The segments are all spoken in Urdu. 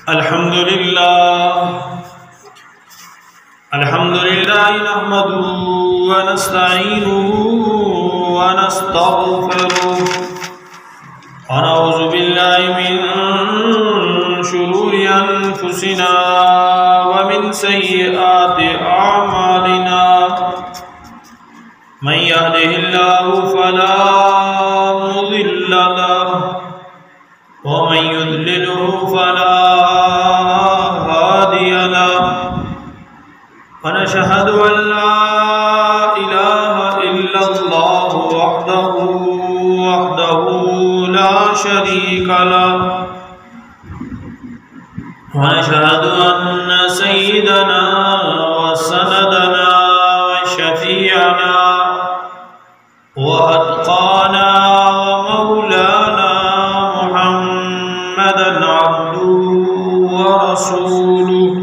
الحمد لله نحمده ونستعينه ونستغفره ونعوذ بالله من شرور أنفسنا ومن سيئات أعمالنا من يهده الله فلا مضل له ومن يضلله فلا هادي له ونشهد أن لا إله إلا الله وحده لا شريك له ونشهد أن سيدنا وسندنا وشفيعنا وأتقانا ومولانا محمدا عبده ورسوله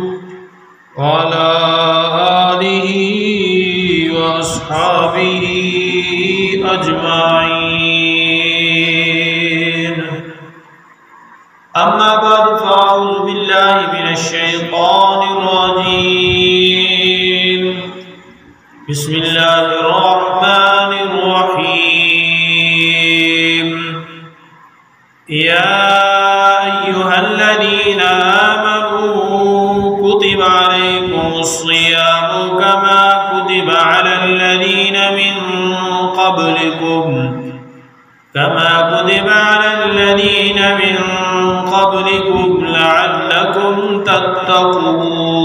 وعلى آله وأصحابه أجمعين. أما بعد فأعوذ بالله من الشيطان الرجيم. بسم الله الرحمن الرحيم. يا أيها الذين آمنوا كتب عليكم الصيام كما كتب على الذين من قبلكم لعلكم تتقون.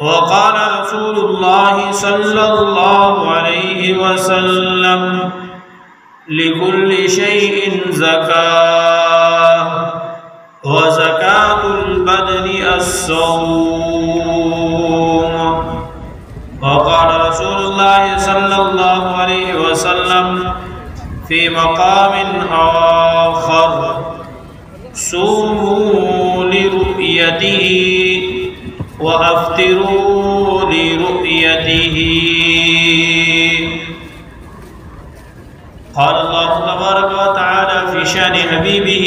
وقال رسول الله صلى الله عليه وسلم لكل شيء زكاة وزكاة البدن الصوم. وقال رسول الله صلى الله عليه وسلم في مقام آخر صوموا لرؤيته وأفطروا لرؤيته. قال الله تبارك وتعالى في شأن حبيبه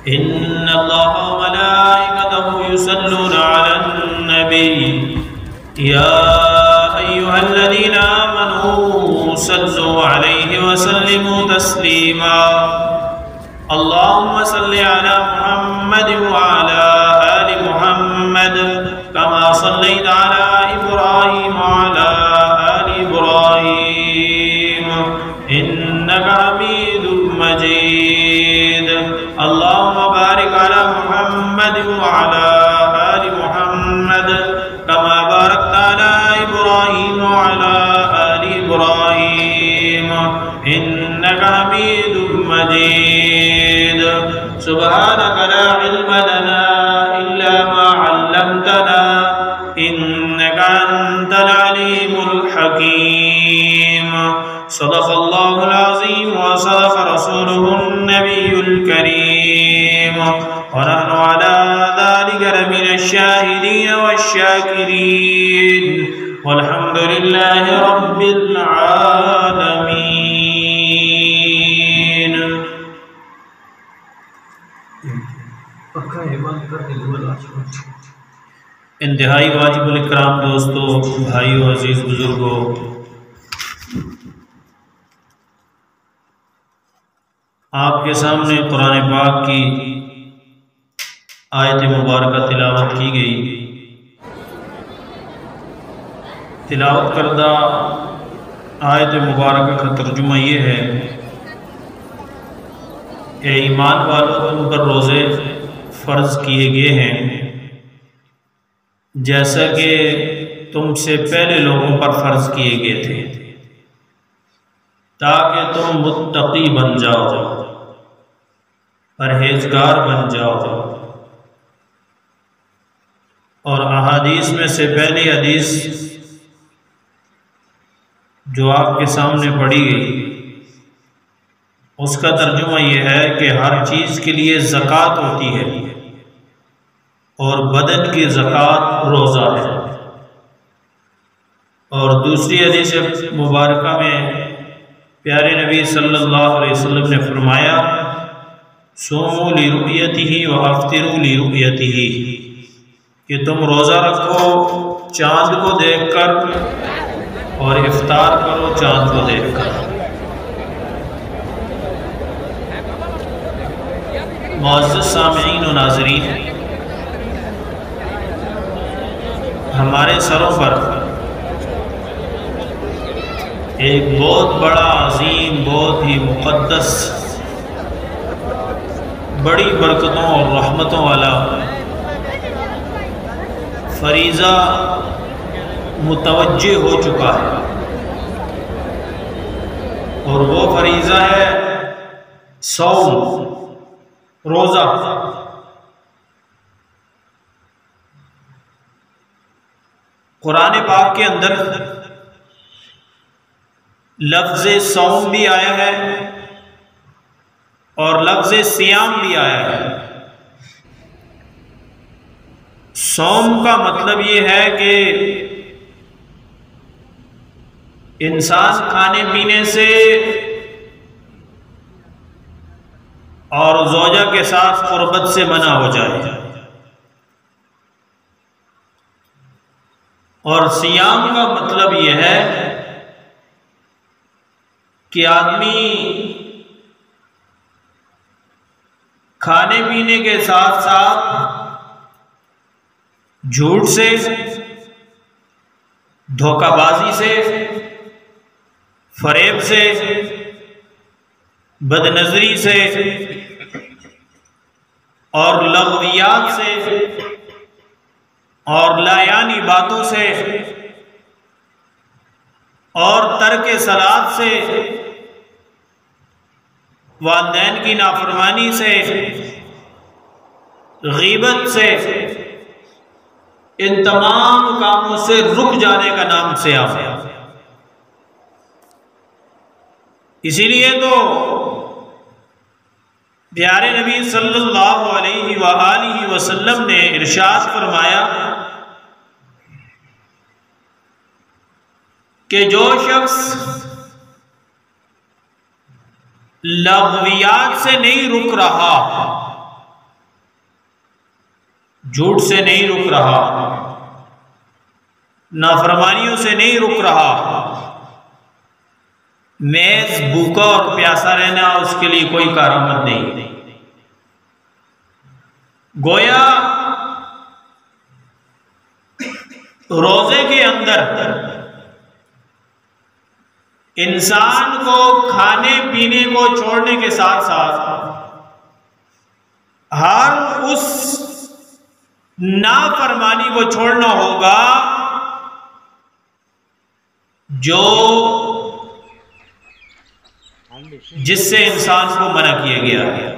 إن الله وملائكته يصلون على النبي يا أيها الذين آمنوا صلوا عليه وسلموا تسليما. اللهم صل على محمد وعلى آل محمد كما صليت على إبراهيم وعلى آل إبراهيم إنك حميد مجيد. اللهم بارك على محمد وعلى آل محمد كما باركت على إبراهيم وعلى آل إبراهيم إنك حميد مجيد. سبحانك لا علم لنا إلا ما علمتنا إنك أنت العليم الحكيم. صدق الله العظيم وصدق رسوله النبي الكريم ونحن على ذلك لمن الشاهدين والشاكرين والحمد لله رب العالمين. انتہائی واجب الاکرام دوستو، بھائیو، عزیز بزرگو، آپ کے سامنے قرآن پاک کی آیت مبارکہ تلاوت کی گئی. تلاوت کردہ آیت مبارکہ کا ترجمہ یہ ہے: اے ایمان والو، تم پر روزے فرض کیے گئے ہیں جیسا کہ تم سے پہلے لوگوں پر فرض کیے گئے تھے، تاکہ تم متقی بن جاؤ، پرہیزگار بن جاؤ. اور احادیث میں سے پہلی حدیث جو آپ کے سامنے پڑھی گئی، اس کا ترجمہ یہ ہے کہ ہر چیز کے لیے زکوٰۃ ہوتی ہے اور بدن کی زکوٰۃ روزہ ہے. اور دوسری حدیث مبارکہ میں پیارے نبی صلی اللہ علیہ وسلم نے فرمایا صوموا لرؤیتہ وافطروا لرؤیتہ، کہ تم روزہ رکھو چاند کو دیکھ کر اور افطار کرو چاند کو دیکھ کر۔ معزز سامعین و ناظرین، ہمارے سروں پر ایک بہت بڑا عظیم، بہت ہی مقدس، بڑی برکتوں اور رحمتوں والا فریضہ متوجہ ہو چکا ہے، اور وہ فریضہ ہے صوم، روزہ۔ قرآن پاک کے اندر لفظ صوم بھی آیا ہے اور لفظ صیام بھی آیا ہے۔ صوم کا مطلب یہ ہے کہ انسان کھانے پینے سے اور زوجہ کے ساتھ قربت سے منع ہو جائے، اور صیام کا مطلب یہ ہے کہ آدمی کھانے پینے کے ساتھ ساتھ جھوٹ سے، دھوکہ بازی سے، فریب سے، بد نظری سے اور لغویات سے اور لایانی باتوں سے اور ترک صلاۃ سے، والدین کی نافرمانی سے، غیبت سے، ان تمام کاموں سے رک جانے کا نام صیام ہے۔ اسی لیے تو پیارے نبی صلی اللہ علیہ وآلہ وسلم نے ارشاد فرمایا کہ جو شخص لغویات سے نہیں رک رہا، جھوٹ سے نہیں رک رہا، نافرمانیوں سے نہیں رک رہا، محض بھوکا اور پیاسا رہنا اس کے لیے کوئی کارآمد نہیں۔ گویا روزے کے اندر انسان کو کھانے پینے کو چھوڑنے کے ساتھ ساتھ ہر اس نافرمانی کو چھوڑنا ہوگا جو جس سے انسان کو منع کیا گیا ہے،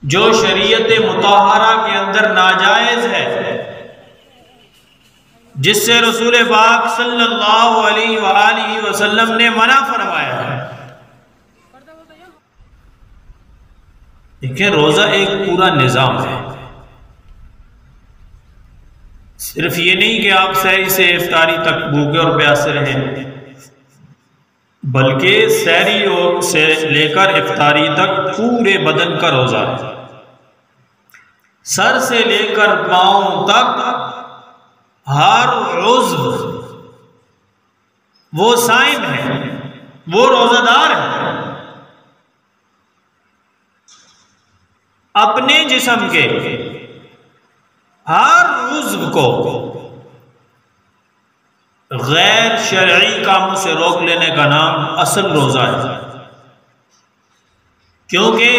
جو شریعت مطہرہ کے اندر ناجائز ہے، جس سے رسول پاک صلی اللہ علیہ وآلہ وسلم نے منع فرمایا ہے۔ دیکھیں، روزہ ایک پورا نظام ہے، صرف یہ نہیں کہ آپ سحری سے افطاری تک بھوکے اور پیاسے رہیں، بلکہ سحری سے لے کر افطاری تک پورے بدن کا روزہ ہے، سر سے لے کر پاؤں تک ہر عضو وہ صائم ہے، وہ روزہ دار ہے۔ اپنے جسم کے ہر عضو کو غیر شرعی کاموں سے روک لینے کا نام اصل روزہ ہے، کیونکہ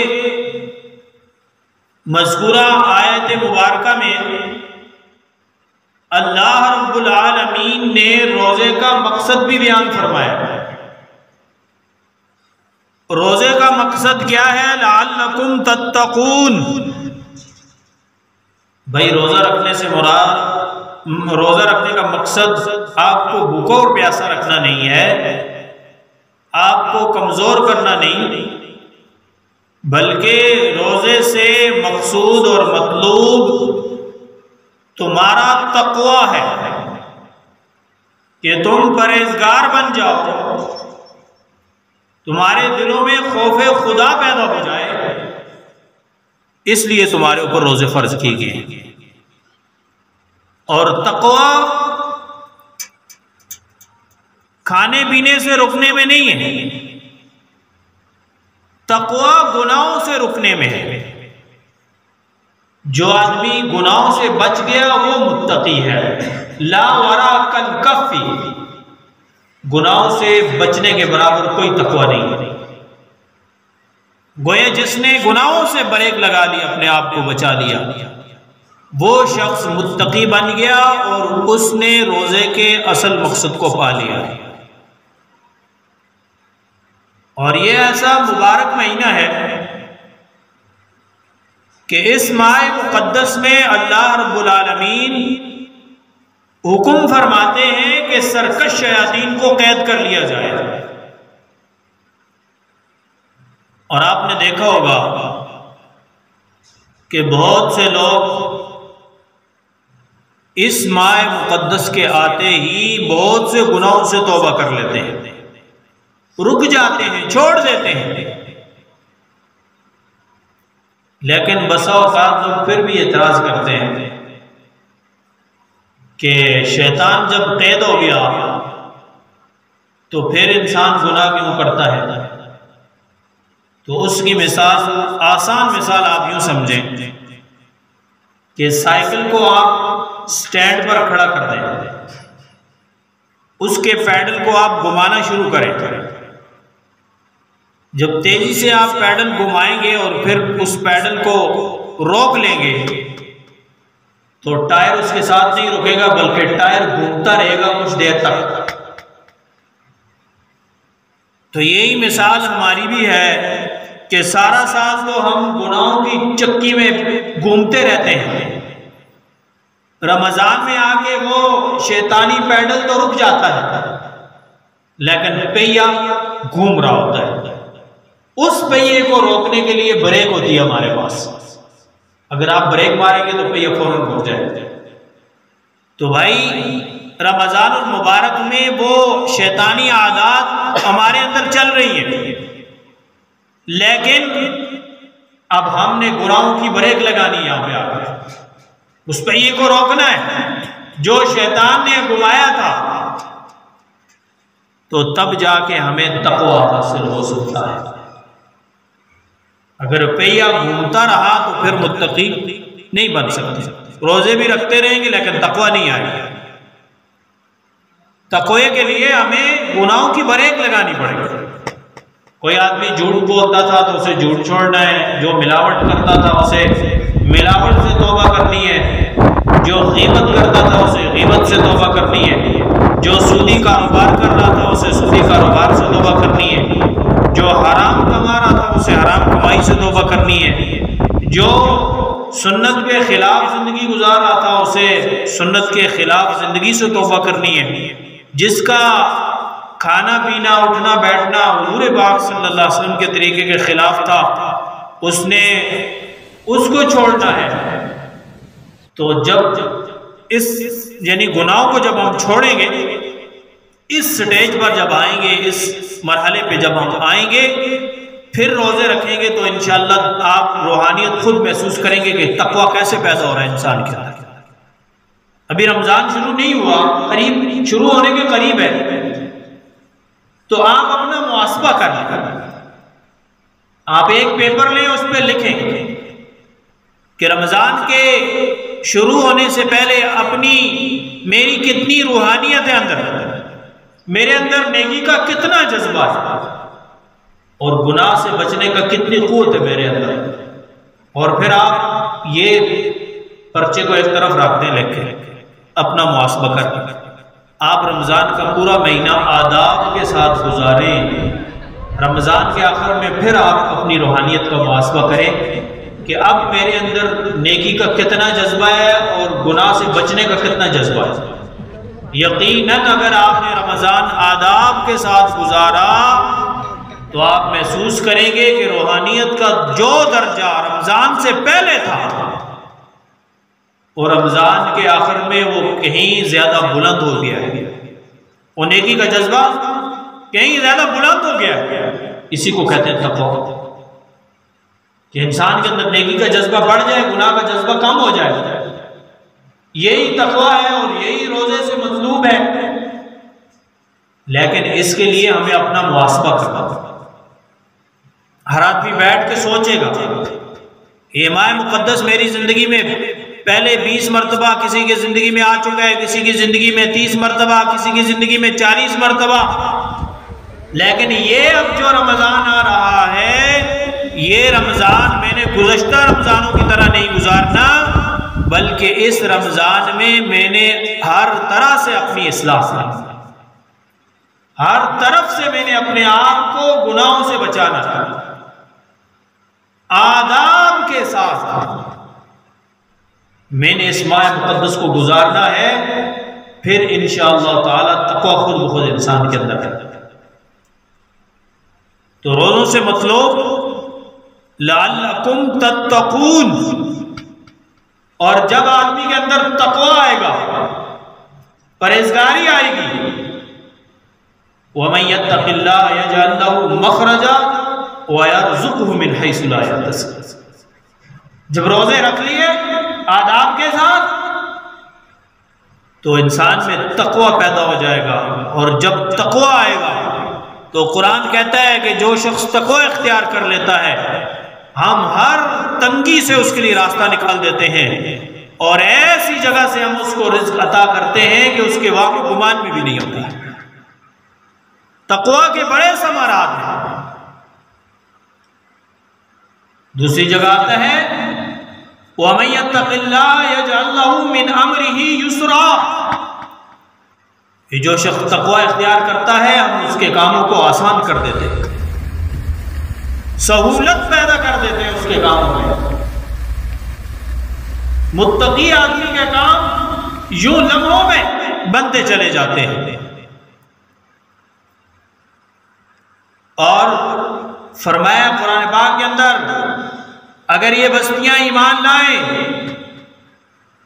مذکورہ آیت مبارکہ میں اللہ رب العالمین نے روزے کا مقصد بھی بیان فرمایا ہے۔ روزے کا مقصد کیا ہے؟ لعلکم تتقون۔ بھائی روزہ رکھنے سے مراد، روزہ رکھنے کا مقصد آپ کو بھوکا اور پیاسا رکھنا نہیں ہے، آپ کو کمزور کرنا نہیں، بلکہ روزے سے مقصود اور مطلوب تمہارا تقوی ہے کہ تم پرہیزگار بن جاؤ، تمہارے دلوں میں خوف خدا پیدا ہو جائے، اس لیے تمہارے اوپر روزے فرض کیے گئے ہیں۔ اور تقوی کھانے پینے سے رکنے میں نہیں ہے، تقوی گناہوں سے رکنے میں ہے۔ جو آدمی گناہوں سے بچ گیا وہ متقی ہے۔ لا ورا کالکف، گناہوں سے بچنے کے برابر کوئی تقوی نہیں۔ گویا جس نے گناہوں سے بریک لگا لی، اپنے آپ کو بچا لیا، وہ شخص متقی بن گیا اور اس نے روزے کے اصل مقصد کو پا لیا۔ اور یہ ایسا مبارک مہینہ ہے کہ اس ماہ مقدس میں اللہ رب العالمین حکم فرماتے ہیں کہ سرکش شیاطین کو قید کر لیا جائے۔ اور آپ نے دیکھا ہوگا کہ بہت سے لوگ اس ماہ مقدس کے آتے ہی بہت سے گناہوں سے توبہ کر لیتے ہیں، رک جاتے ہیں، چھوڑ دیتے ہیں۔ لیکن بسا اوقات لوگ پھر بھی اعتراض کرتے ہیں کہ شیطان جب قید ہو گیا تو پھر انسان گناہ کیوں کرتا ہے؟ تو اس کی مثال، آسان مثال آپ یوں سمجھیں کہ سائیکل کو آپ سٹینڈ پر کھڑا کر دیں، اس کے پیڈل کو آپ گھمانا شروع کریں۔ جب تیزی سے آپ پیڈل گھمائیں گے اور پھر اس پیڈل کو روک لیں گے تو ٹائر اس کے ساتھ نہیں رکے گا، بلکہ ٹائر گھومتا رہے گا کچھ دیر تک۔ تو یہی مثال ہماری بھی ہے کہ سارا سال تو ہم گناہوں کی چکی میں گھومتے رہتے ہیں، رمضان میں آ کے وہ شیطانی پیڈل تو رک جاتا ہے لیکن پہیا گھوم رہا ہوتا ہے۔ اس پہیے کو روکنے کے لیے بریک ہوتی ہے ہمارے پاس، اگر آپ بریک ماریں گے تو پہیا فوراً رک جائے گا۔ تو بھائی رمضان المبارک میں وہ شیطانی عادات ہمارے اندر چل رہی ہیں، لیکن اب ہم نے گناہوں کی بریک لگانی ہے، یہاں پہ آ کے اس پہیے کو روکنا ہے جو شیطان نے گھمایا تھا، تو تب جا کے ہمیں تقوی حاصل ہو سکتا ہے۔ اگر پہیا گھومتا رہا تو پھر متقی نہیں بن سکتے، روزے بھی رکھتے رہیں گے لیکن تقوی نہیں آئے گی۔ تقوی کے لیے ہمیں گناہوں کی بریک لگانی پڑے گی۔ کوئی آدمی جھوٹ بولتا تھا تو اسے جھوٹ چھوڑنا ہے، جو ملاوٹ کرتا تھا اسے ملاوٹ سے توبہ کرنی ہے، جو غیبت کرتا تھا اسے غیبت سے توبہ کرنی ہے، جو سودی کاروبار کر رہا تھا اسے سودی کاروبار سے توبہ کرنی ہے، جو حرام کما رہا تھا اسے حرام کمائی سے توبہ کرنی ہے، جو سنت کے خلاف زندگی گزار رہا تھا اسے سنت کے خلاف زندگی سے توبہ کرنی ہے، جس کا کھانا پینا اٹھنا بیٹھنا حضور پاک صلی اللہ علیہ وسلم کے طریقے کے خلاف تھا، اس نے اس کو چھوڑنا ہے۔ تو جب اس یعنی گناہوں کو جب ہم چھوڑیں گے، اس سٹیج پر جب آئیں گے، اس مرحلے پہ جب ہم آئیں گے، پھر روزے رکھیں گے تو انشاءاللہ آپ روحانیت خود محسوس کریں گے کہ تقوی کیسے پیدا ہو رہا ہے انسان کے اندر۔ ابھی رمضان شروع نہیں ہوا، قریب شروع ہونے کے قریب ہے، تو آپ اپنا محاسبہ کر لیں، آپ ایک پیپر لیں، اس پہ لکھیں کہ رمضان کے شروع ہونے سے پہلے میری کتنی روحانیت ہے اندر، میرے اندر نیکی کا کتنا جذبہ ہے، اور گناہ سے بچنے کا کتنی قوت ہے میرے اندر۔ اور پھر آپ یہ پرچے کو ایک طرف رکھ دیں، لکھ کے اپنا محاسبہ کر دیں۔ آپ رمضان کا پورا مہینہ آداب کے ساتھ گزاریں، رمضان کے آخر میں پھر آپ اپنی روحانیت کا محاسبہ کریں کہ اب میرے اندر نیکی کا کتنا جذبہ ہے اور گناہ سے بچنے کا کتنا جذبہ ہے۔ یقیناً اگر آپ نے رمضان آداب کے ساتھ گزارا تو آپ محسوس کریں گے کہ روحانیت کا جو درجہ رمضان سے پہلے تھا اور رمضان کے آخر میں وہ کہیں زیادہ بلند ہو گیا ہے، وہ نیکی کا جذبہ کہیں زیادہ بلند ہو گیا ہے۔ اسی کو کہتے ہیں تقویٰ۔ کہ انسان کے اندر نیکی کا جذبہ بڑھ جائے، گناہ کا جذبہ کم ہو جائے. یہی تقویٰ ہے اور یہی روزے سے مطلوب ہے. لیکن اس کے لیے ہمیں اپنا محاسبہ کرنا ہوگا. ہر آدمی بیٹھ کے سوچے گا یہ ماہ مقدس میری زندگی میں پہلے 20 مرتبہ کسی کی زندگی میں آ چکا ہے، کسی کی زندگی میں 30 مرتبہ، کسی کی زندگی میں 40 مرتبہ. لیکن یہ اب جو رمضان آ رہا ہے، یہ رمضان میں نے گزشتہ رمضانوں کی طرح نہیں گزارنا، بلکہ اس رمضان میں نے ہر طرح سے اپنی اصلاح کرنا، ہر طرف سے میں نے اپنے آپ کو گناہوں سے بچانا ہے، آداب کے ساتھ میں نے اس ماہ مقدس کو گزارنا ہے. پھر انشاءاللہ تعالی تقویٰ خود بخود انسان کے اندر ہے. تو روزوں سے مطلوب لعلکم تتقون. اور جب آدمی کے اندر تقویٰ آئے گا، پرہیزگاری آئے گی، وَمَن يَتَّقِ اللَّهَ يَجْعَلْ لَهُ مَخْرَجًا وَيَرْزُقْهُ مِنْ حَيْثُ لَا يَحْتَسِبُ. جب روزے رکھ لیے آداب کے ساتھ تو انسان میں تقویٰ پیدا ہو جائے گا. اور جب تقویٰ آئے گا تو قرآن کہتا ہے کہ جو شخص تقویٰ اختیار کر لیتا ہے، ہم ہر تنگی سے اس کے لیے راستہ نکال دیتے ہیں، اور ایسی جگہ سے ہم اس کو رزق عطا کرتے ہیں کہ اس کے واقع گمان میں بھی نہیں ہوتا. تقویٰ کے بڑے ثمرات ہیں. دوسری جگہ آتا ہے وَمَن يَتَّقِ اللَّهَ يَجْعَلْ لَهُ مِنْ أَمْرِهِ يُسْرًا. یہ جو شخص تقویٰ اختیار کرتا ہے، ہم اس کے کاموں کو آسان کر دیتے ہیں، سہولت پیدا کر دیتے ہیں اس کے کاموں میں. متقی آدمی کے کام یوں لمحوں میں بنتے چلے جاتے ہیں. اور فرمایا قرآن پاک کے اندر، اگر یہ بستیاں ایمان لائیں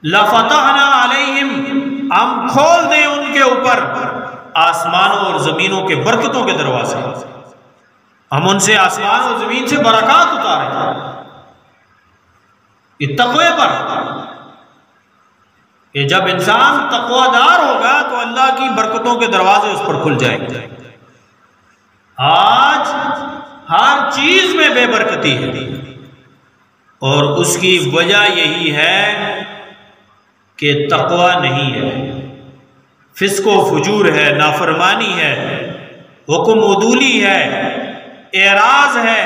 لَفَتَحْنَا عَلَيْهِمْ، ہم کھول دیں ان کے اوپر آسمانوں اور زمینوں کے برکتوں کے دروازے. ہم ان سے آسمان اور زمین سے برکات اتاریں. یہ تقوی پر کہ جب انسان تقوی دار ہوگا تو اللہ کی برکتوں کے دروازے اس پر کھل جائیں گے. آج ہر چیز میں بے برکتی ہے، اور اس کی وجہ یہی ہے کہ تقوی نہیں ہے، فسق و فجور ہے، نافرمانی ہے، حکم عدولی ہے، اعراض ہے،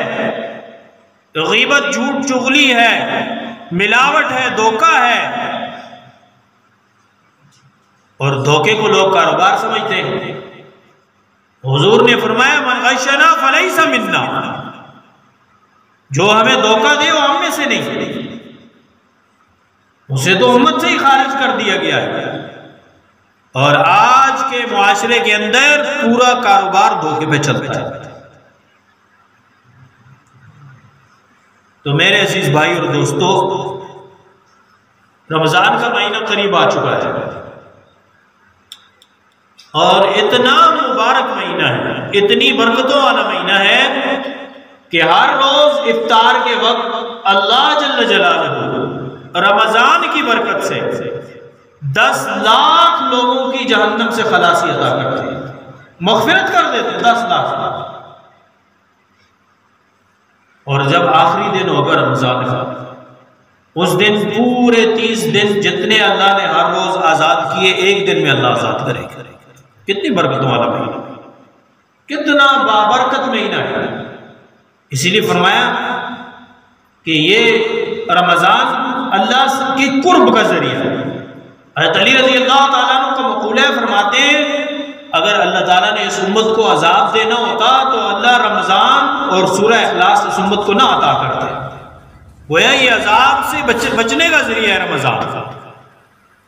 غیبت جھوٹ چغلی ہے، ملاوٹ ہے، دھوکہ ہے. اور دھوکے کو لوگ کاروبار سمجھتے ہیں. حضور نے فرمایا من غشنا فلیس منا، جو ہمیں دھوکہ دے وہ ہم میں سے نہیں، اسے تو امت سے ہی خارج کر دیا گیا ہے. اور آج کے معاشرے کے اندر پورا کاروبار دھوکے پہ چلتا ہے. تو میرے عزیز بھائی اور دوستو، رمضان کا مہینہ قریب آ چکا ہے، اور اتنا مبارک مہینہ ہے، اتنی برکتوں والا مہینہ ہے کہ ہر روز افطار کے وقت اللہ جل جلالہ رمضان کی برکت سے 10 لاکھ لوگوں کی جہنم سے خلاصی عطا کرتے ہیں، مغفرت کر دیتے ہیں 10 لاکھ. اور جب آخری دن ہوگا رمضان کا، اس دن پورے 30 دن جتنے اللہ نے ہر روز آزاد کیے، ایک دن میں اللہ آزاد کرے گا. کتنی برکتوں والا مہینہ، کتنا بابرکت مہینہ ہے. اسی لیے فرمایا کہ یہ رمضان اللہ کی قرب کا ذریعہ ہے. حضرت علی رضی اللہ تعالیٰ عنہ کا مقولہ فرماتے ہیں، اگر اللہ تعالیٰ نے اس امت کو عذاب دینا ہوتا تو اللہ رمضان اور سورہ اخلاص اس امت کو نہ عطا کرتے. گویا یہ عذاب سے بچنے کا ذریعہ ہے رمضان،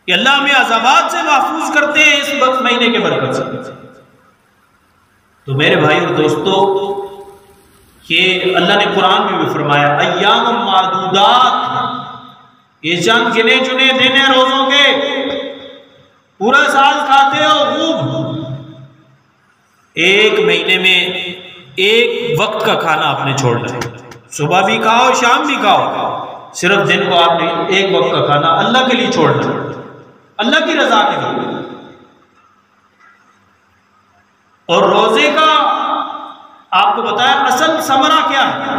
کہ اللہ ہمیں عذابات سے محفوظ کرتے ہیں اس مہینے کے برکت سے. تو میرے بھائی اور دوستو، کہ اللہ نے قرآن میں بھی فرمایا ایام معدودات، یہ چند گنے چنے دن ہیں روزوں کے، پورا سال کھاتے ہو خوب، ایک مہینے میں ایک وقت کا کھانا آپ نے چھوڑنا ہے. صبح بھی کھاؤ شام بھی کھاؤ، صرف دن کو آپ نے ایک وقت کا کھانا اللہ کے لیے چھوڑنا، اللہ کی رضا کے لیے۔ اور روزے کا آپ کو بتایا اصل ثمرہ کیا ہے،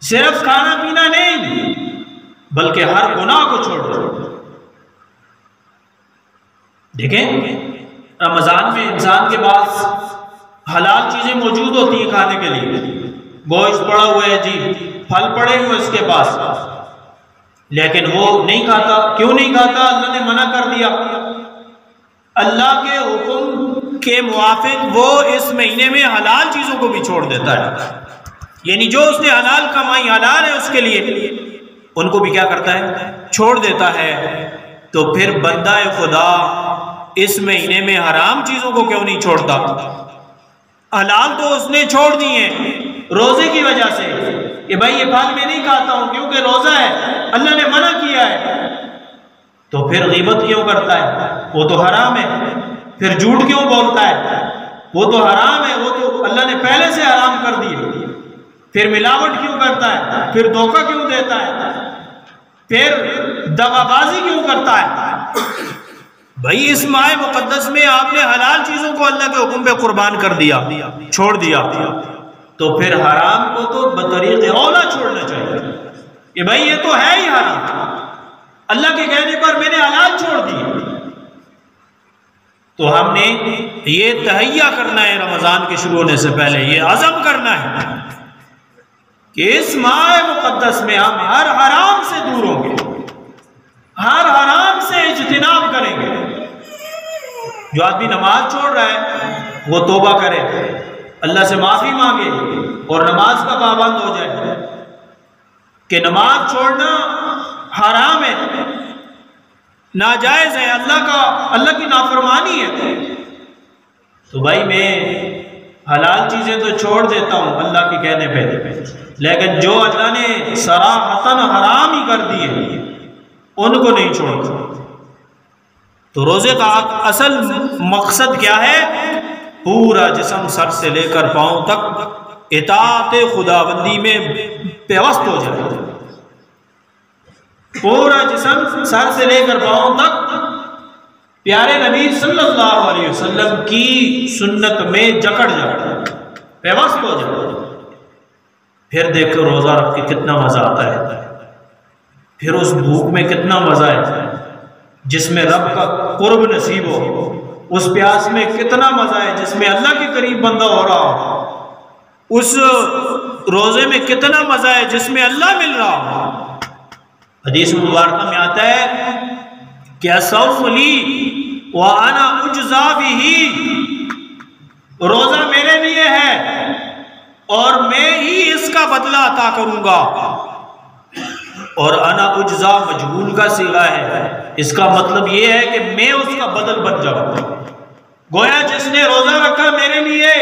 صرف کھانا پینا نہیں بلکہ ہر گناہ کو چھوڑ دو۔ دیکھیں رمضان میں انسان کے پاس حلال چیزیں موجود ہوتی ہیں کھانے کے لیے، گوشت پڑا ہوا ہے جی، پھل پڑے ہوئے اس کے پاس، لیکن وہ نہیں کھاتا۔ کیوں نہیں کھاتا؟ اللہ نے منع کر دیا۔ اللہ کے حکم کے موافق وہ اس مہینے میں حلال چیزوں کو بھی چھوڑ دیتا ہے، یعنی جو اس نے حلال کمائی حلال ہے اس کے لیے، ان کو بھی کیا کرتا ہے؟ چھوڑ دیتا ہے۔ تو پھر بندہ خدا اس مہینے میں حرام چیزوں کو کیوں نہیں چھوڑتا؟ حلال تو اس نے چھوڑ دی ہیں روزے کی وجہ سے کہ بھائی یہ پھل میں نہیں کھاتا ہوں کیونکہ روزہ ہے، اللہ نے منع کیا ہے۔ تو پھر غیبت کیوں کرتا ہے؟ وہ تو حرام ہے۔ پھر جھوٹ کیوں بولتا ہے؟ وہ تو حرام ہے، وہ تو اللہ نے پہلے سے حرام کر دی۔ پھر ملاوٹ کیوں کرتا ہے؟ پھر دھوکہ کیوں دیتا ہے؟ پھر دغا بازی کیوں کرتا ہے؟ بھائی اس ماہ مقدس میں آپ نے حلال چیزوں کو اللہ کے حکم پہ قربان کر دیا، چھوڑ دیا، تو پھر حرام کو تو بطریق اولا چھوڑنا چاہیے کہ بھائی یہ تو ہے ہی حرام، اللہ کے کہنے پر میں نے حلال چھوڑ دی۔ تو ہم نے یہ تہیہ کرنا ہے رمضان کے شروع ہونے سے پہلے، یہ عزم کرنا ہے کہ اس ماہ مقدس میں ہم ہر حرام سے دور ہوں گے، ہر حرام سے اجتناب کریں گے۔ جو آدمی نماز چھوڑ رہا ہے وہ توبہ کرے، اللہ سے معافی مانگے اور نماز کا پابند ہو جائے کہ نماز چھوڑنا حرام ہے، ناجائز ہے، اللہ کی نافرمانی ہے۔ تو بھائی میں حلال چیزیں تو چھوڑ دیتا ہوں اللہ کے کہنے پہ، لیکن جو اللہ نے صراحتاً حرام ہی کر دیے ان کو نہیں چھوڑتا۔ تو روزے کا اصل مقصد کیا ہے؟ پورا جسم سر سے لے کر پاؤں تک اطاعت خداوندی میں پیوست ہو جائے، پورا جسم سر سے لے کر پاؤں تک پیارے نبی صلی اللہ علیہ وسلم کی سنت میں جکڑ جائے، پیوست ہو جائے۔ پھر دیکھو روزہ رکھ کے کتنا مزہ آتا ہے، پھر اس بھوک میں کتنا مزہ ہے جس میں رب کا قرب نصیب ہو، اس پیاس میں کتنا مزہ ہے جس میں اللہ کے قریب بندہ ہو رہا ہو، اس روزے میں کتنا مزہ ہے جس میں اللہ مل رہا ہو۔ حدیث مبارکہ میں آتا ہے کہ الصوم لی وانا اجزا بہ، روزہ میرے لیے ہے اور میں ہی اس کا بدلہ عطا کروں گا۔ اور انا اجزا مجہول کا صیغہ ہے، اس کا مطلب یہ ہے کہ میں اس کا بدل بن جاؤں گا، گویا جس نے روزہ رکھا میرے لیے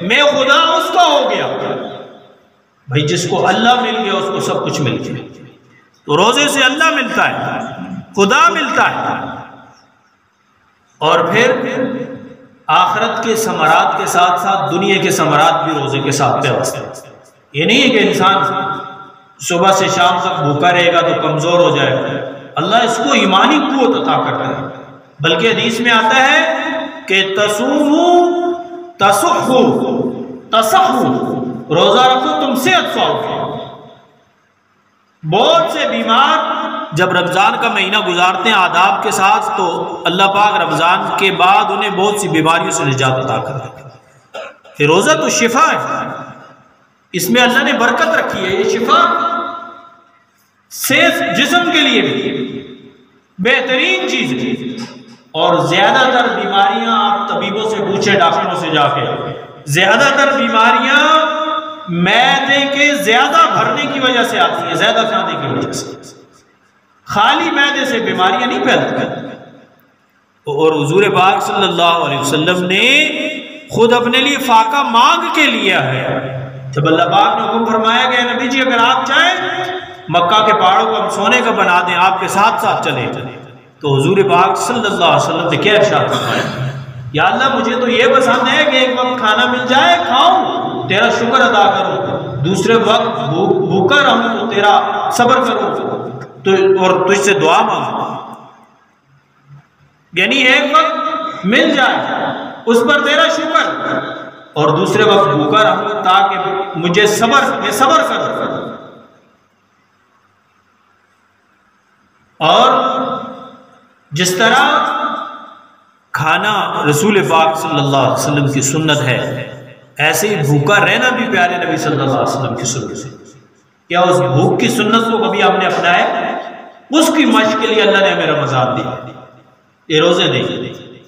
میں خدا اس کا ہو گیا۔ بھائی جس کو اللہ مل گیا اس کو سب کچھ مل گیا۔ تو روزے سے اللہ ملتا ہے، خدا ملتا ہے، اور پھر آخرت کے ثمرات کے ساتھ ساتھ دنیا کے ثمرات بھی روزے کے ساتھ پیوست ہیں۔ یہ نہیں ہے کہ انسان صبح سے شام تک بھوکا رہے گا تو کمزور ہو جائے گا، اللہ اس کو ایمانی قوت عطا کرتا ہے۔ بلکہ حدیث میں آتا ہے کہ تصوموا تصحوا، تصحوا، روزہ رکھو تم صحت پاؤ گے۔ بہت سے بیمار جب رمضان کا مہینہ گزارتے ہیں آداب کے ساتھ تو اللہ پاک رمضان کے بعد انہیں بہت سی بیماریوں سے نجات عطا کرتا ہے۔ کہ روزہ تو شفا ہے، اس میں اللہ نے برکت رکھی ہے، یہ شفا صحت جسم کے لیے بھی بہترین چیز ہے۔ اور زیادہ تر بیماریاں آپ طبیبوں سے پوچھیں، ڈاکٹروں سے جا کے، زیادہ تر بیماریاں معدے کے زیادہ بھرنے کی وجہ سے آتی ہیں، زیادہ کھانے کی وجہ سے، خالی معدے سے بیماریاں نہیں پھیلتی۔ اور حضور پاک صلی اللہ علیہ وسلم نے خود اپنے لیے فاقہ مانگ کے لیا ہے۔ جب اللہ پاک نے حکم فرمایا کہ نبی جی اگر آپ چاہیں مکہ کے پہاڑوں کو ہم سونے کا بنا دیں، آپ کے ساتھ ساتھ چلیں، تو حضور پاک صلی اللہ علیہ وسلم نے کیا ارشاد فرمایا؟ یا اللہ مجھے تو یہ پسند ہے کہ ایک وقت کھانا مل جائے کھاؤں، تیرا شکر ادا کروں، دوسرے وقت بھوکا رہوں تو تیرا صبر کروں اور تجھ سے دعا مانگوں، یعنی ایک وقت مل جائے اس پر تیرا شکر، اور دوسرے وقت بھوکا رہوں تاکہ مجھے میں صبر کروں۔ اور جس طرح کھانا رسول پاک صلی اللہ علیہ وسلم کی سنت ہے، ایسے ہی بھوکا رہنا بھی پیارے نبی صلی اللہ علیہ وسلم کی سنت ہے۔ کیا اس بھوک کی سنت کو کبھی ہم نے اپنایا؟ اس کی مشق کے لیے اللہ نے ہمیں رمضان دیا، یہ روزے دے۔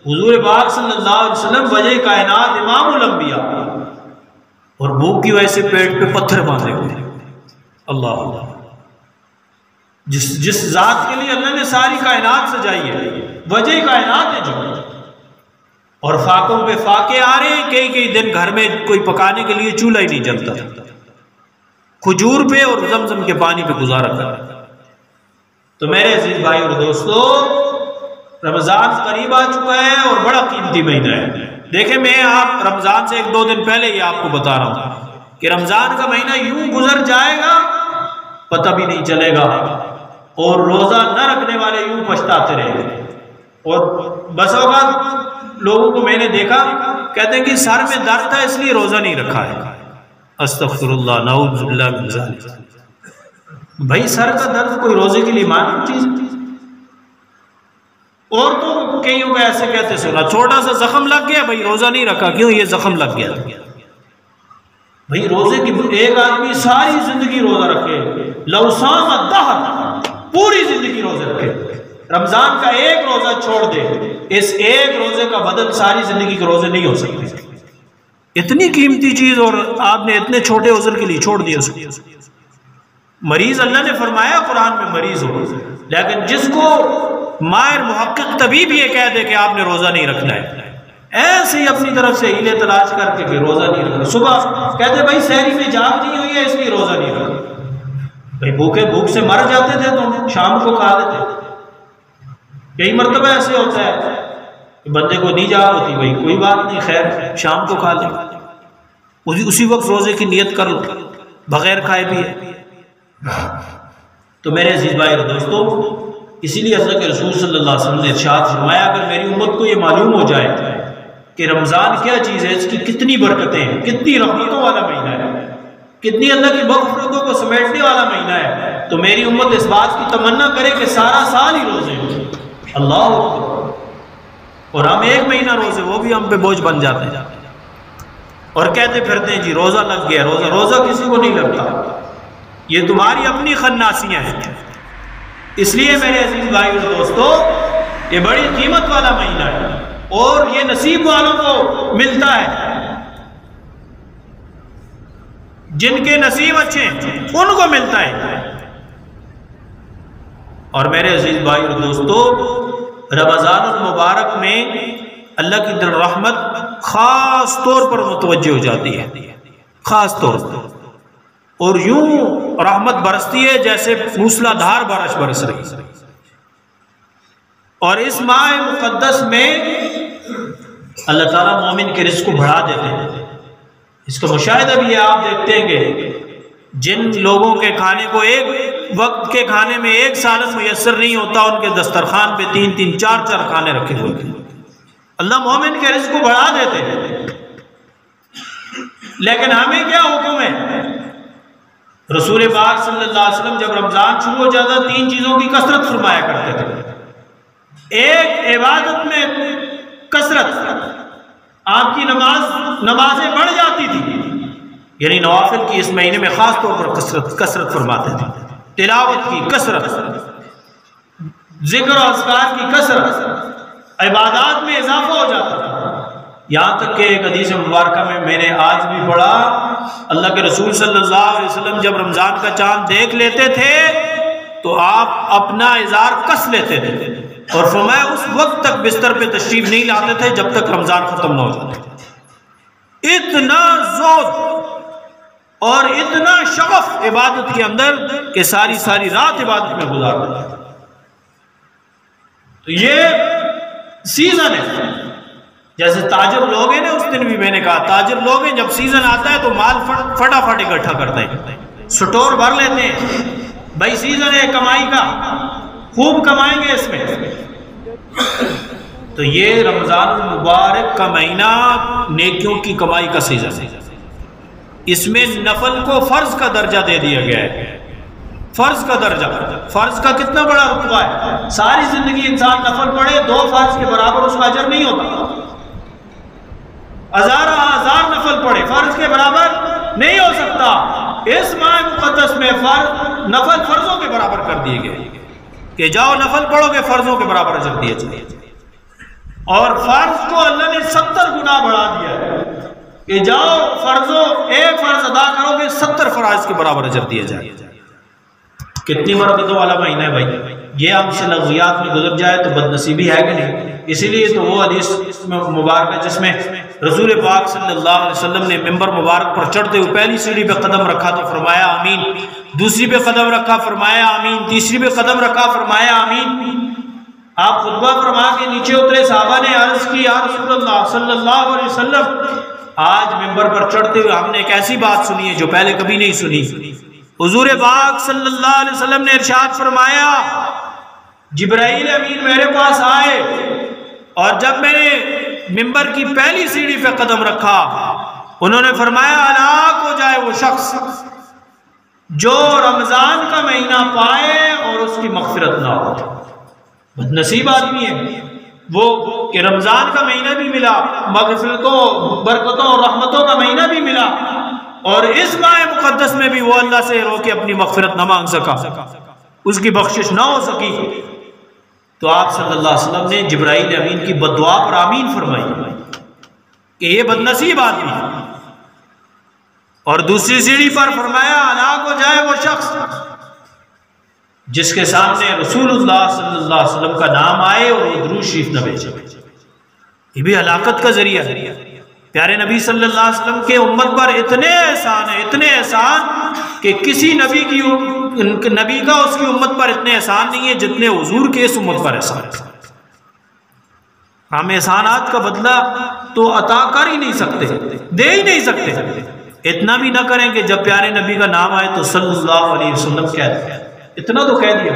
حضور پاک صلی اللہ علیہ وسلم وجہ کائنات امام الانبیاء، اور بھوک کی وجہ سے پیٹ پہ پتھر باندھے ہوئے۔ اللہ اللہ، جس ذات کے لیے اللہ نے ساری کائنات سجائی ہے، وجہ کائنات ہے جو، اور فاقوں پہ فاقے آ رہے ہیں، کئی دن گھر میں کوئی پکانے کے لیے چولہا ہی نہیں جلتا، کھجور پہ اور زمزم کے پانی پہ گزارا کر۔ تو میرے عزیز بھائی اور دوستو، رمضان قریب آ چکا ہے اور بڑا قیمتی مہینہ ہے۔ دیکھیں، میں آپ رمضان سے 1-2 دن پہلے یہ آپ کو بتا رہا ہوں کہ رمضان کا مہینہ یوں گزر جائے گا پتہ بھی نہیں چلے گا، اور روزہ نہ رکھنے والے یوں پچھتاتے رہیں گے۔ اور بس اوقات لوگوں کو میں نے دیکھا کہتے ہیں کہ سر میں درد تھا اس لیے روزہ نہیں رکھا ہے۔ استغفر اللہ، نعوذ باللہ من ذالک۔ بھائی سر کا درد کوئی روزے کے لیے معلوم چیز؟ اور تو کئیوں کو ایسے کہتے سنا، چھوٹا سا زخم لگ گیا بھائی روزہ نہیں رکھا، کیوں؟ یہ زخم لگ گیا۔ بھائی روزے کی ایک آدمی ساری زندگی روزہ رکھے، لو صام الدہر، پوری زندگی روزے رکھے، رمضان کا ایک روزہ چھوڑ دے، اس ایک روزے کا بدل ساری زندگی کے روزے نہیں ہو سکتے۔ اتنی قیمتی چیز اور آپ نے اتنے چھوٹے عذر کے لیے چھوڑ دیا اس کو۔ مریض اللہ نے فرمایا قرآن میں مریض ہو، لیکن جس کو ماہر محقق طبیب یہ کہہ دے کہ آپ نے روزہ نہیں رکھنا ہے، ایسے ہی اپنی طرف سے ہیلے تلاش کر کے کہ روزہ نہیں رکھنا، صبح کہتے بھائی سحری میں جاگ نہیں ہوئی ہے اس لیے روزہ نہیں رکھنا، بھائی بھوک سے مر جاتے تھے تو شام کو کھا لیتے۔ کئی مرتبہ ایسے ہوتا ہے کہ بندے کو نہیں جاگ ہوتی، بھائی کوئی بات نہیں، خیر شام کو کھا لیں، اسی وقت روزے کی نیت کر لو بغیر کھائے پیے۔ تو میرے عزیز بھائی اور دوستو، اسی لیے حضرت رسول صلی اللہ علیہ وسلم نے ارشاد فرمایا، اگر میری امت کو یہ معلوم ہو جائے کہ رمضان کیا چیز ہے، اس کی کتنی برکتیں ہیں، کتنی رحمتوں والا مہینہ ہے، کتنی اللہ کی مغفرتوں کو سمیٹنے والا مہینہ ہے، تو میری امت اس بات کی تمنا کرے کہ سارا سال ہی روزے ہوں۔ اللہ اکبر، اور ہم ایک مہینہ روزے، وہ بھی ہم پہ بوجھ بن جاتے ہیں، اور کہتے پھرتے ہیں جی روزہ لگ گیا، روزہ کسی کو نہیں لگتا، یہ تمہاری اپنی خناسیاں ہیں۔ اس لیے میرے عزیز بھائی اور دوستو، یہ بڑی قیمت والا مہینہ ہے، اور یہ نصیب والوں کو ملتا ہے، جن کے نصیب اچھے ہیں ان کو ملتا ہے۔ اور میرے عزیز بھائی اور دوستو، رمضان المبارک میں اللہ کی در رحمت خاص طور پر متوجہ ہو جاتی ہے، خاص طور پر، اور یوں رحمت برستی ہے جیسے موسلا دھار بارش برس رہی۔ اور اس ماہ مقدس میں اللہ تعالیٰ مومن کے رزق کو بڑھا دیتے ہیں۔ اس کا مشاہدہ بھی ہے، آپ دیکھتے ہیں کہ جن لوگوں کے کھانے کو ایک وقت کے کھانے میں ایک سالن میسر نہیں ہوتا، ان کے دسترخوان پہ 3-3 4-4 کھانے رکھے ہوئے تھے۔ اللہ مومن کے رزق کو بڑھا دیتے ہیں۔ لیکن ہمیں کیا حکم ہے؟ رسول پاک صلی اللہ علیہ وسلم جب رمضان شروع ہو جاتا 3 چیزوں کی کثرت فرمایا کرتے تھے۔ ایک، عبادت میں کثرت، آپ کی نمازیں بڑھ جاتی تھی، یعنی نوافل کی اس مہینے میں خاص طور پر کثرت فرماتے تھے، تلاوت کی کثرت، ذکر و اذکار کی کثرت، عبادات میں اضافہ ہو جاتا تھا۔ یہاں تک کہ ایک حدیث مبارکہ میں نے آج بھی پڑھا، اللہ کے رسول صلی اللہ علیہ وسلم جب رمضان کا چاند دیکھ لیتے تھے تو آپ اپنا ازار کس لیتے تھے، اور فرمایا اس وقت تک بستر پہ تشریف نہیں لاتے تھے جب تک رمضان ختم نہ ہو جاتا۔ اتنا زود اور اتنا شغف عبادت کے اندر کہ ساری رات عبادت میں گزار دیتے تھے۔ تو یہ سیزن ہے، جیسے تاجر لوگ ہیں نا، اس دن بھی میں نے کہا تاجر لوگ ہیں جب سیزن آتا ہے تو مال فٹافٹ اکٹھا کرتے ہیں، سٹور بھر لیتے ہیں، بھائی سیزن ہے کمائی کا، خوب کمائیں گے اس میں۔ تو یہ رمضان المبارک کا مہینہ نیکیوں کی کمائی کا سیزن ہے، اس میں نفل کو فرض کا درجہ دے دیا گیا ہے۔ فرض کا درجہ، فرض کا کتنا بڑا رتبہ ہے، ساری زندگی انسان نفل پڑھے 2 فرض کے برابر اس کا اجر نہیں ہوتا، ہزار نفل پڑھے فرض کے برابر نہیں ہو سکتا۔ اس ماہ مقدس میں نفل فرضوں کے برابر کر دیے گئے کہ جاؤ نفل پڑھو گے فرضوں کے برابر اجر دیے چلے، اور فرض کو اللہ نے 70 گنا بڑھا دیا ہے کہ جاؤ ایک فرض ادا کرو گے 70 فرائض کے برابر اجر دیا جائے۔ کتنی برکتوں والا مہینہ ہے بھائی، یہ ہم سے لغویات میں گزر جائے تو بد نصیبی ہے کہ نہیں؟ اسی لیے تو وہ حدیث مبارکہ جس میں رسول پاک صلی اللہ علیہ وسلم نے ممبر مبارک پر چڑھتے ہوئے پہلی سیڑھی پہ قدم رکھا تو فرمایا آمین، دوسری پہ قدم رکھا فرمایا آمین، تیسری پہ قدم رکھا فرمایا آمین۔ آپ خطبہ فرما کے نیچے اترے، صحابہ نے عرض کی یا رسول اللہ صلی اللہ علیہ وسلم، آج ممبر پر چڑھتے ہوئے ہم نے ایک ایسی بات سنی ہے جو پہلے کبھی نہیں سنی۔ حضور پاک صلی اللہ علیہ وسلم نے ارشاد فرمایا جبرائیل امین میرے پاس آئے اور جب میں نے ممبر کی پہلی سیڑھی پہ قدم رکھا انہوں نے فرمایا ہلاک ہو جائے وہ شخص جو رمضان کا مہینہ پائے اور اس کی مغفرت نہ ہو۔ بد نصیب آدمی ہے وہ کہ رمضان کا مہینہ بھی ملا، مغفرتوں برکتوں اور رحمتوں کا مہینہ بھی ملا، اور اس ماہ مقدس میں بھی وہ اللہ سے رو کے اپنی مغفرت نہ مانگ سکا، اس کی بخشش نہ ہو سکی۔ تو آپ صلی اللہ علیہ وسلم نے جبرائیل امین کی بد دعا پر آمین فرمائی کہ یہ بد نصیب آدمی ہے، اور دوسری سیڑھی پر فرمایا ہلاک ہو جائے وہ شخص جس کے سامنے رسول اللہ صلی اللہ علیہ وسلم کا نام آئے اور وہ درود شریف نہ بھیجے۔ یہ بھی ہلاکت کا ذریعہ ہے۔ پیارے نبی صلی اللہ علیہ وسلم کے امت پر اتنے احسان ہیں، اتنے احسان کہ کسی نبی کا اس کی امت پر اتنے احسان نہیں ہے جتنے حضور کے اس امت پر احسان ہے۔ ہم احسانات کا بدلہ تو عطا کر ہی نہیں سکتے، دے ہی نہیں سکتے، اتنا بھی نہ کریں کہ جب پیارے نبی کا نام آئے تو صلی اللہ علیہ وسلم کہہ دیں، اتنا تو کہہ دیا۔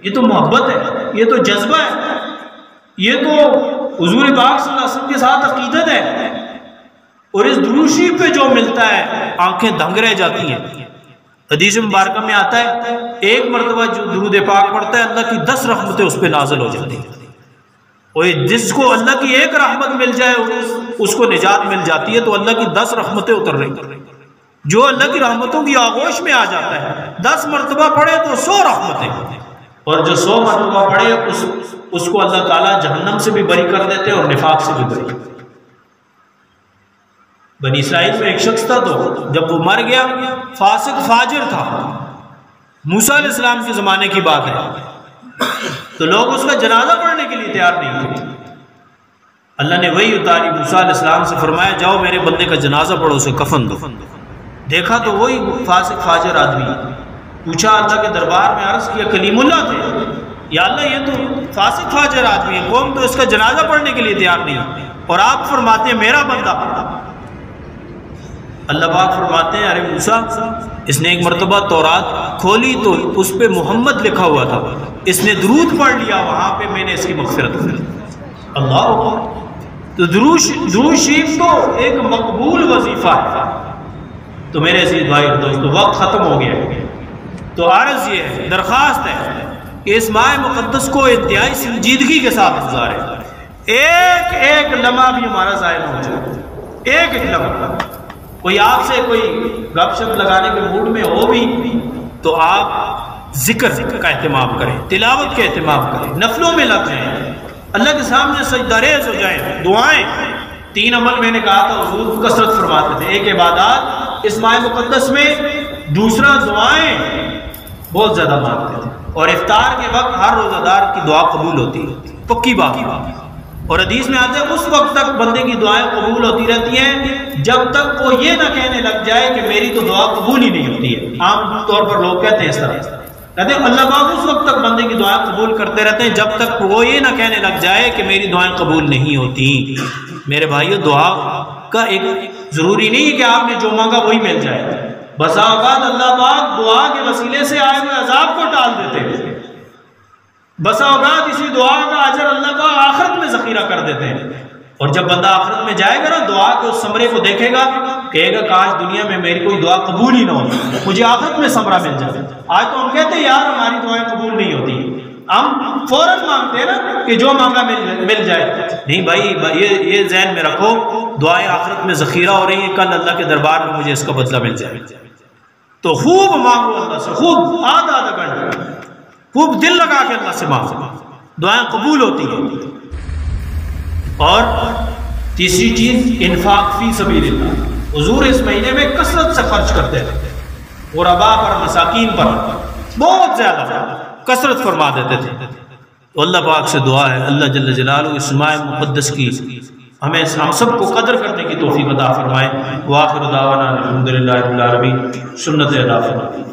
یہ تو محبت ہے، یہ تو جذبہ ہے، یہ تو حضور پاک صلی اللہ علیہ وسلم کے ساتھ عقیدت ہے، اور اس درود شریف پہ جو ملتا ہے آنکھیں دنگ رہ جاتی ہیں۔ حدیث مبارکہ میں آتا ہے ایک مرتبہ جو درود پاک پڑھتا ہے اللہ کی 10 رحمتیں اس پہ نازل ہو جاتی ہیں، اور جس کو اللہ کی ایک رحمت مل جائے اس کو نجات مل جاتی ہے، تو اللہ کی 10 رحمتیں اتر رہی۔ جو اللہ کی رحمتوں کی آغوش میں آ جاتا ہے 10 مرتبہ پڑھے تو 100 رحمتیں، اور جو 100 مرتبہ پڑھے اس کو اللہ تعالیٰ جہنم سے بھی بری کر دیتے اور نفاق سے بھی بری۔ بنی اسرائیل میں ایک شخص تھا، تو جب وہ مر گیا فاسق فاجر تھا، موسیٰ علیہ السلام کے زمانے کی بات ہے، تو لوگ اس کا جنازہ پڑھنے کے لیے تیار نہیں تھے۔ اللہ نے وہی اتاری، موسیٰ علیہ السلام سے فرمایا جاؤ میرے بندے کا جنازہ پڑھو، اسے کفن دو۔ دیکھا تو وہی فاسق فاجر آدمی، پوچھا اللہ کے دربار میں عرض کیا، کلیم اللہ تھے، یا اللہ یہ تو فاسق فاجر آدمی ہے، قوم تو اس کا جنازہ پڑھنے کے لیے تیار نہیں، اور آپ فرماتے ہیں میرا بندہ۔ اللہ پاک فرماتے ہیں ارے موسیٰ، اس نے ایک مرتبہ تورات کھولی تو اس پہ محمد لکھا ہوا تھا، اس نے درود پڑھ لیا، وہاں پہ میں نے اس کی مغفرت کر دی۔ اللہ اکبر۔ تو درود شریف تو ایک مقبول وظیفہ ہے۔ تو میرے عزیز بھائی اور دوستو، وقت ختم ہو گیا ہے، تو عرض یہ ہے، درخواست ہے کہ اس ماہ مقدس کو انتہائی سنجیدگی کے ساتھ گزاریں، ایک ایک لمحہ بھی ہمارا ضائع نہ ہو جائے، ایک ایک لمحہ۔ کوئی آپ سے کوئی گپ شپ لگانے کے موڈ میں ہو بھی تو آپ ذکر کا اہتمام کریں، تلاوت کے اہتمام کریں، نفلوں میں لگ جائیں، اللہ کے سامنے سجدہ ریز ہو جائیں، دعائیں۔ 3 عمل میں نے کہا تھا حضور کثرت فرماتے تھے، ایک عبادات اس ماہ مقدس میں، دوسرا دعائیں بہت زیادہ مانگتے تھے، اور افطار کے وقت ہر روزہ دار کی دعا قبول ہوتی ہے، پکی بات۔ اور حدیث میں آتا ہے اس وقت تک بندے کی دعائیں قبول ہوتی رہتی ہیں جب تک وہ یہ نہ کہنے لگ جائے کہ میری تو دعا قبول ہی نہیں ہوتی ہے۔ عام طور پر لوگ کہتے ہیں اس طرح، کہتے ہیں اللہ پاک اس وقت تک بندے کی دعائیں قبول کرتے رہتے ہیں جب تک وہ یہ نہ کہنے لگ جائے کہ میری دعائیں قبول نہیں ہوتی۔ میرے بھائیو دعا کا ایک ضروری نہیں ہے کہ آپ نے جو مانگا وہی مل جائے. بسا اوقات اللہ پاک دعا کے وسیلے سے آئے ہوئے عذاب کو ٹال دیتے ہیں. بسا اوقات اسی دعا کا اجر اللہ پاک آخرت میں ذخیرہ کر دیتے ہیں. اور جب بندہ آخرت میں جائے گا نا دعا کے اس ثمرے کو دیکھے گا, کہے گا کاش دنیا میں میری کوئی دعا قبول ہی نہ ہوتی, مجھے آخرت میں ثمرہ مل جائے. آج تو ہم کہتے ہیں یار ہماری دعائیں قبول نہیں ہوتی, ہم فوراً مانگتے ہیں نا کہ جو مانگا مل جائے. نہیں بھائی, یہ ذہن میں رکھو, دعائیں آخرت میں ذخیرہ ہو رہی ہیں, کل اللہ کے دربار میں مجھے اس کا بدلہ مل جائے. تو خوب مانگو اللہ سے, خوب آدھا گھنٹہ خوب دل لگا کے اللہ سے مانگو, دعائیں قبول ہوتی ہیں. اور تیسری چیز انفاق فی سبیل اللہ. حضور اس مہینے میں کثرت سے خرچ کرتے تھے, غرباء پر, مساکین پر بہت زیادہ کثرت فرما دیتے تھے. تو اللہ پاک سے دعا ہے اللہ جل جلالہ اس ماہ مقدس کی ہمیں ہم سب کو قدر کرنے کی توفیق عطا فرمائے. وآخر دعوانا الحمدللہ رب العالمین. سنت ادا فرمائے.